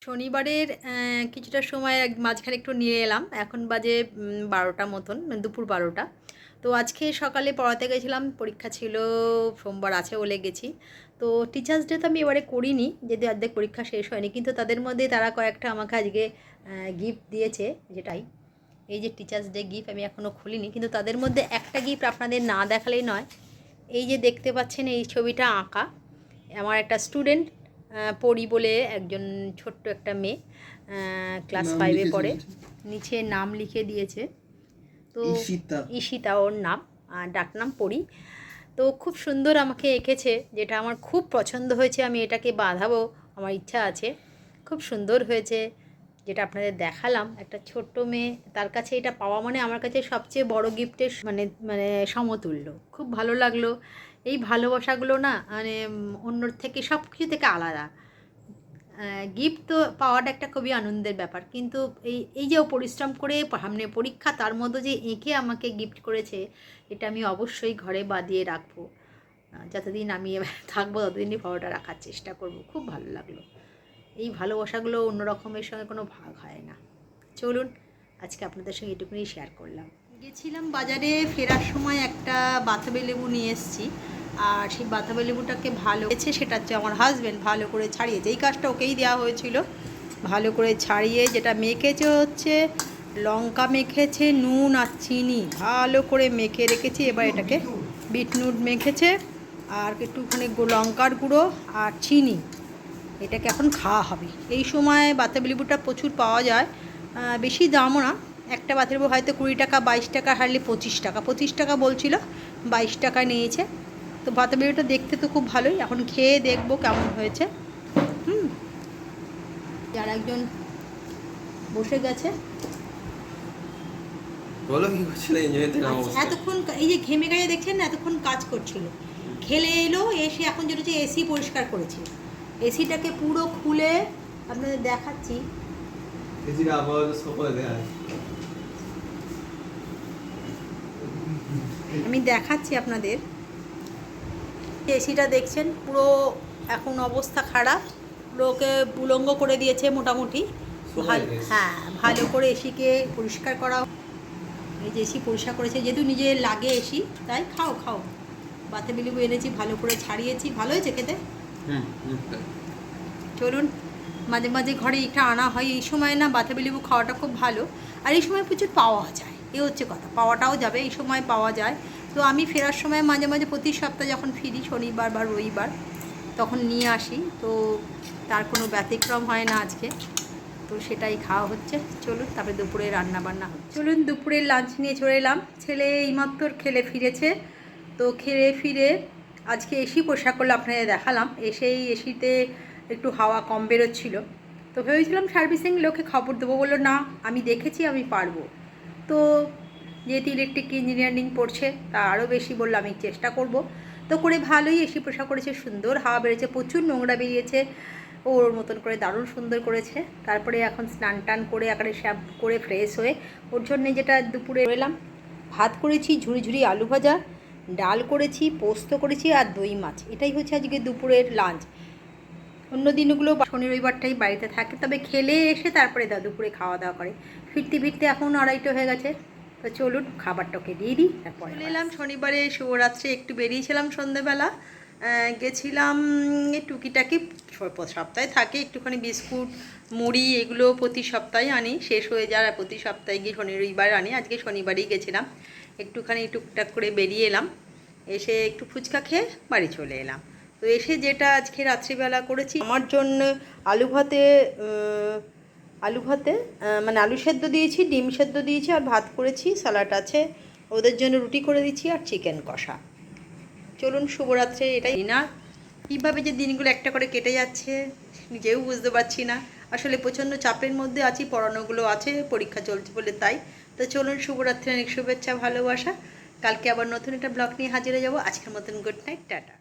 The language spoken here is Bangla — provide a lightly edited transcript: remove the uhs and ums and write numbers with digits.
শনিবারের কিছুটা সময় মাঝখানে একটু নিয়ে এলাম। এখন বাজে ১২টা মতন, দুপুর ১২টা। তো আজকে সকালে পড়াতে গেছিলাম, পরীক্ষা ছিল, সোমবার আছে বলে গেছি। তো টিচার্স ডে তো আমি এবারে করিনি, যদি অর্ধেক পরীক্ষা শেষ হয়নি, কিন্তু তাদের মধ্যে তারা কয়েকটা আমাকে আজকে গিফট দিয়েছে। যেটাই এই যে টিচার্স ডে গিফট আমি এখনও খুলিনি, কিন্তু তাদের মধ্যে একটা গিফট আপনাদের না দেখালেই নয়। এই যে দেখতে পাচ্ছেন এই ছবিটা আঁকা, আমার একটা স্টুডেন্ট পড়ি বলে একজন ছোট্ট একটা মেয়ে, ক্লাস 5-এ পড়ে, নিচে নাম লিখে দিয়েছে। তো ঈশিতা ওর নাম, ডাকনাম পড়ি। তো খুব সুন্দর আমাকে এঁকেছে, যেটা আমার খুব পছন্দ হয়েছে। আমি এটাকে বাঁধাবো, আমার ইচ্ছা আছে। খুব সুন্দর হয়েছে, যেটা আপনাদের দেখালাম। একটা ছোট্ট মেয়ে, তার কাছে এটা পাওয়া মানে আমার কাছে সবচেয়ে বড় গিফটের মানে মানে সমতুল্য। খুব ভালো লাগলো। এই ভালোবাসাগুলো না মানে অন্যর থেকে সব কিছু থেকে আলাদা। গিফট তো পাওয়াটা একটা খুবই আনন্দের ব্যাপার, কিন্তু এই যে ও পরিশ্রম করে সামনে পরীক্ষা, তার মধ্যে যে এঁকে আমাকে গিফট করেছে, এটা আমি অবশ্যই ঘরে বাঁধিয়ে রাখবো। যতদিন আমি থাকবো ততদিনই ফটোটা রাখার চেষ্টা করব। খুব ভালো লাগলো। এই ভালোবাসাগুলো অন্য রকমের সঙ্গে কোনো ভাগ হয় না। চলুন আজকে আপনাদের সঙ্গে এটুকুনি শেয়ার করলাম। গেছিলাম বাজারে, ফেরার সময় একটা বাতাবি লেবু নিয়ে এসেছি, আর সেই বাতাবি লেবুটাকে ভালো হয়েছে, সেটা হচ্ছে আমার হাজব্যান্ড ভালো করে ছাড়িয়েছে। এই কাজটা ওকেই দেওয়া হয়েছিল। ভালো করে ছাড়িয়ে যেটা মেখেছে হচ্ছে লঙ্কা মেখেছে, নুন আর চিনি ভালো করে মেখে রেখেছি। এবার এটাকে বিটনুন মেখেছে আর একটুখানি লঙ্কার গুঁড়ো আর চিনি, এটাকে এখন খাওয়া হবে। এই সময় বাতাবি লেবুটা প্রচুর পাওয়া যায়, বেশি দামও না। একটা বাতাবি লেবু হয়তো 20 টাকা, 22 টাকা, হারলি 25 টাকা। 25 টাকা বলছিল, 22 টাকা নিয়েছে। তো বাতাবি লেবুটা দেখতে তো খুব ভালোই, এখন খেয়ে দেখবো কেমন হয়েছে। আর একজন বসে গেছে, বলো কি করছিলে? এতক্ষণ এই যে ঘেমে গেছে দেখছেন না, এতক্ষণ কাজ করছিল, খেলে এলো, এসে এখন যেটা হচ্ছে এসি পরিষ্কার করেছে। এসিটাকে পুরো খুলে আপনাদের দেখাচ্ছি। আমি দেখাচ্ছি আপনাদের। এসিটা দেখছেন পুরো এখন অবস্থা খারাপ, পুরোকে উলঙ্গ করে দিয়েছে মোটামুটি। হ্যাঁ, ভালো করে এসিকে পরিষ্কার করা। এই যে এসি পরিষ্কার করেছে, যেহেতু নিজে লাগে এসি, তাই খাও খাও। বাতাবি লেবু এনেছি, ভালো করে ছাড়িয়েছি। ভালো হয়েছে খেতে। চলুন, মাঝে মাঝে ঘরে এটা আনা হয়। এই সময় না বাতাবি লেবু খাওয়াটা খুব ভালো, আর এই সময় প্রচুর পাওয়া যায়। এ হচ্ছে কথা, পাওয়াটাও যাবে, এই সময় পাওয়া যায়। তো আমি ফেরার সময় মাঝে মাঝে প্রতি সপ্তাহে যখন ফিরি, শনিবার বা রবিবার, তখন নিয়ে আসি। তো তার কোনো ব্যতিক্রম হয় না আজকে। তো সেটাই খাওয়া হচ্ছে। চলুন তারপরে দুপুরে রান্না বান্না হচ্ছে। চলুন দুপুরের লাঞ্চ নিয়ে চলে এলাম। ছেলে এইমাত্র খেলে ফিরেছে। তো খেলে ফিরে আজকে এসি পরিষ্কার করলে আপনাদের দেখালাম। এসেই এসিতে একটু হাওয়া কম বেরোচ্ছিল। তো ভেবেছিলাম সার্ভিসিং লোকে খবর দেবো, বললো না আমি দেখেছি, আমি পারবো। তো যেহেতু ইলেকট্রিক ইঞ্জিনিয়ারিং পড়ছে, তা আরও বেশি বললো আমি চেষ্টা করব। তো করে ভালোই এসি পরিষ্কার করেছে, সুন্দর হাওয়া বেরিয়েছে, প্রচুর নোংরা বেরিয়েছে। ওর মতন করে দারুণ সুন্দর করেছে। তারপরে এখন স্নান টান করে একেবারে শ্যাম্পু করে ফ্রেশ হয়ে ওর জন্যে যেটা দুপুরে এলাম, ভাত করেছি, ঝুড়ি ঝুড়ি আলু ভাজা, ডাল করেছি, পোস্ত করেছি আর দই মাছ। এটাই হচ্ছে আজকে দুপুরের লাঞ্চ। অন্য দিনগুলো শনি রবিবারটাই বাড়িতে থাকে, তবে খেলে এসে তারপরে দুপুরে খাওয়া দাওয়া করে। ফিরতে ফিরতে এখন 2:30 হয়ে গেছে। তো চলুন খাবারটাকে দিয়ে দিই, তারপরে এলাম। শনিবারে শিবরাত্রে একটু বেরিয়েছিলাম সন্ধ্যেবেলা, গেছিলাম টুকিটাকি, সপ্তাহে থাকে একটুখানি বিস্কুট মুড়ি, এগুলো প্রতি সপ্তাহে আনি, শেষ হয়ে যায়। আর প্রতি সপ্তাহে গিয়ে শনি রবিবার আনি। আজকে শনিবারেই গেছিলাম, একটুখানি টুকটাক করে বেরিয়ে এলাম, এসে একটু ফুচকা খেয়ে বাড়ি চলে এলাম। তো এসে যেটা আজকে রাত্রিবেলা করেছি, আমার জন্য আলু ভাতে মানে আলু সেদ্ধ দিয়েছি, ডিম সেদ্ধ দিয়েছি আর ভাত করেছি, স্যালাড আছে। ওদের জন্য রুটি করে দিচ্ছি আর চিকেন কষা। চলুন শুভরাত্রে এটাই ডিনার। কীভাবে যে দিনগুলো একটা করে কেটে যাচ্ছে নিজেও বুঝতে পারছি না। আসলে প্রচণ্ড চাপের মধ্যে আছি, পড়ানোগুলো আছে, পরীক্ষা চলছে বলে তাই। তো চলুন শুভরাত্রি, অনেক শুভেচ্ছা ভালোবাসা। কালকে আবার নতুন একটা ব্লগ নিয়ে হাজির হয়ে যাবো। আজকের মতন গুড নাইট, টাটা।